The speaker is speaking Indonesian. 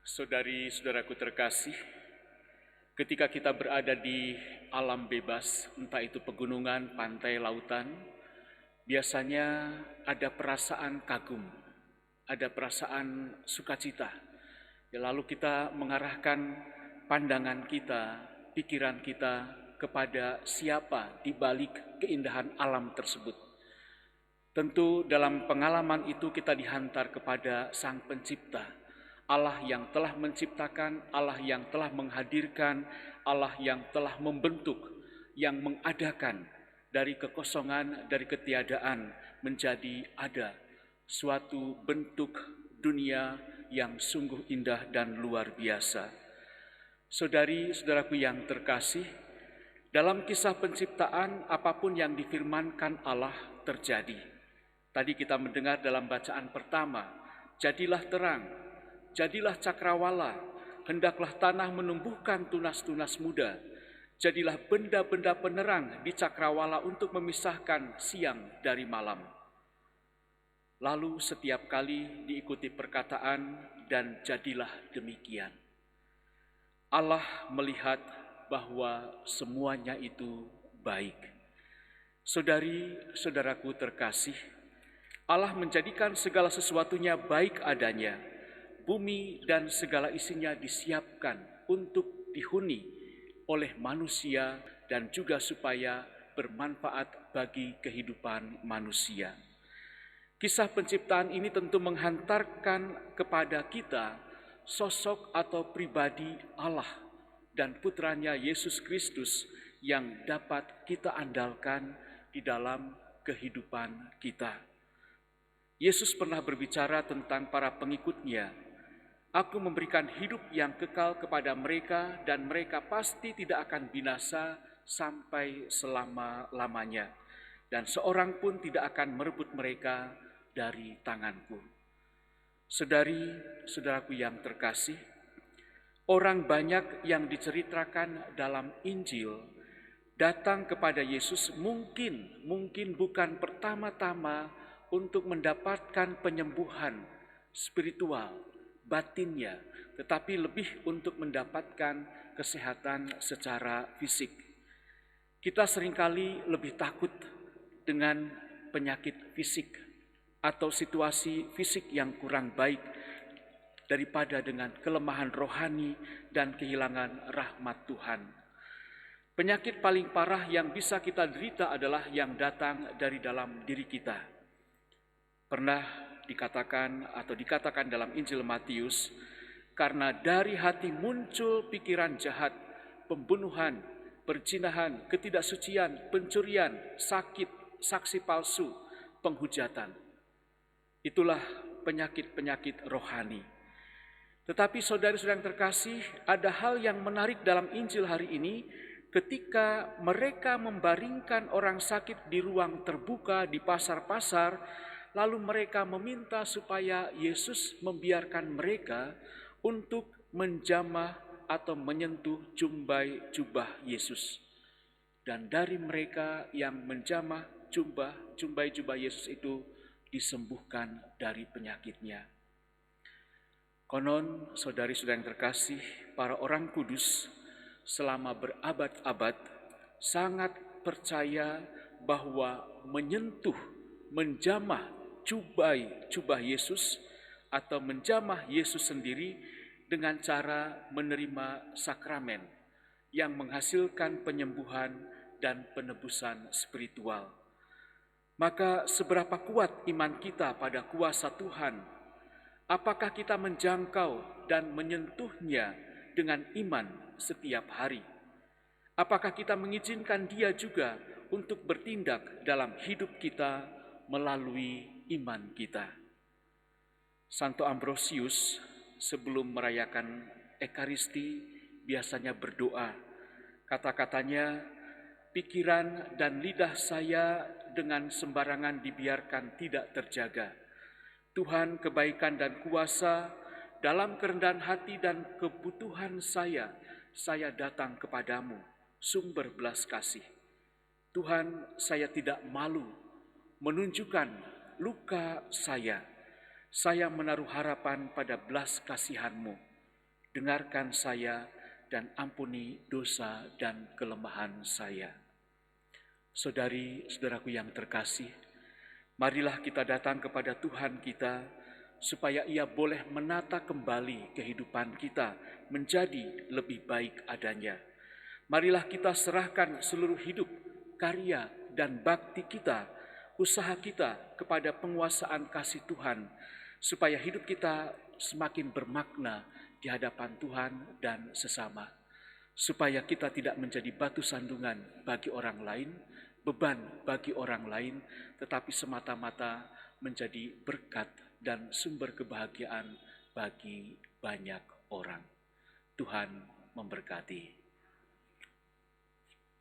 Saudari-saudaraku terkasih, ketika kita berada di alam bebas, entah itu pegunungan, pantai, lautan, biasanya ada perasaan kagum, ada perasaan sukacita. Lalu kita mengarahkan pandangan kita, pikiran kita kepada siapa di balik keindahan alam tersebut. Tentu dalam pengalaman itu kita dihantar kepada Sang Pencipta, Allah yang telah menciptakan, Allah yang telah menghadirkan, Allah yang telah membentuk, yang mengadakan dari kekosongan, dari ketiadaan menjadi ada suatu bentuk dunia yang sungguh indah dan luar biasa. Saudari-saudaraku yang terkasih, dalam kisah penciptaan apapun yang difirmankan Allah terjadi. Tadi kita mendengar dalam bacaan pertama, jadilah terang, jadilah cakrawala, hendaklah tanah menumbuhkan tunas-tunas muda, jadilah benda-benda penerang di cakrawala untuk memisahkan siang dari malam. Lalu setiap kali diikuti perkataan, dan jadilah demikian. Allah melihat bahwa semuanya itu baik. Saudari-saudaraku terkasih, Allah menjadikan segala sesuatunya baik adanya. Bumi dan segala isinya disiapkan untuk dihuni oleh manusia dan juga supaya bermanfaat bagi kehidupan manusia. Kisah penciptaan ini tentu menghantarkan kepada kita sosok atau pribadi Allah dan putranya Yesus Kristus yang dapat kita andalkan di dalam kehidupan kita. Yesus pernah berbicara tentang para pengikutnya. Aku memberikan hidup yang kekal kepada mereka dan mereka pasti tidak akan binasa sampai selama-lamanya. Dan seorang pun tidak akan merebut mereka dari tanganku. Saudari-saudaraku yang terkasih, orang banyak yang diceritakan dalam Injil datang kepada Yesus mungkin bukan pertama-tama untuk mendapatkan penyembuhan spiritual, batinnya, tetapi lebih untuk mendapatkan kesehatan secara fisik. Kita seringkali lebih takut dengan penyakit fisik atau situasi fisik yang kurang baik daripada dengan kelemahan rohani dan kehilangan rahmat Tuhan. Penyakit paling parah yang bisa kita derita adalah yang datang dari dalam diri kita. Pernah dikatakan dalam Injil Matius, karena dari hati muncul pikiran jahat, pembunuhan, perzinahan, ketidaksucian, pencurian, sakit, saksi palsu, penghujatan. Itulah penyakit-penyakit rohani. Tetapi saudari-saudari yang terkasih, ada hal yang menarik dalam Injil hari ini ketika mereka membaringkan orang sakit di ruang terbuka di pasar-pasar. Lalu mereka meminta supaya Yesus membiarkan mereka untuk menjamah atau menyentuh jumbai jubah Yesus. Dan dari mereka yang menjamah jumbai jubah Yesus itu disembuhkan dari penyakitnya. Konon, saudari-saudari yang terkasih, para orang kudus selama berabad-abad sangat percaya bahwa menjamah jubah Yesus atau menjamah Yesus sendiri dengan cara menerima sakramen yang menghasilkan penyembuhan dan penebusan spiritual. Maka seberapa kuat iman kita pada kuasa Tuhan? Apakah kita menjangkau dan menyentuhnya dengan iman setiap hari? Apakah kita mengizinkan Dia juga untuk bertindak dalam hidup kita melalui iman kita? Santo Ambrosius sebelum merayakan Ekaristi biasanya berdoa. Kata-katanya, pikiran dan lidah saya dengan sembarangan dibiarkan tidak terjaga. Tuhan, kebaikan dan kuasa, dalam kerendahan hati dan kebutuhan saya datang kepadamu, sumber belas kasih. Tuhan, saya tidak malu menunjukkan luka saya menaruh harapan pada belas kasihan-Mu. dengarkan saya dan ampuni dosa dan kelemahan saya. Saudari-saudaraku yang terkasih, marilah kita datang kepada Tuhan kita, supaya Ia boleh menata kembali kehidupan kita menjadi lebih baik adanya. Marilah kita serahkan seluruh hidup, karya, dan bakti kita, usaha kita kepada penguasaan kasih Tuhan, supaya hidup kita semakin bermakna di hadapan Tuhan dan sesama. Supaya kita tidak menjadi batu sandungan bagi orang lain, beban bagi orang lain, tetapi semata-mata menjadi berkat dan sumber kebahagiaan bagi banyak orang. Tuhan memberkati.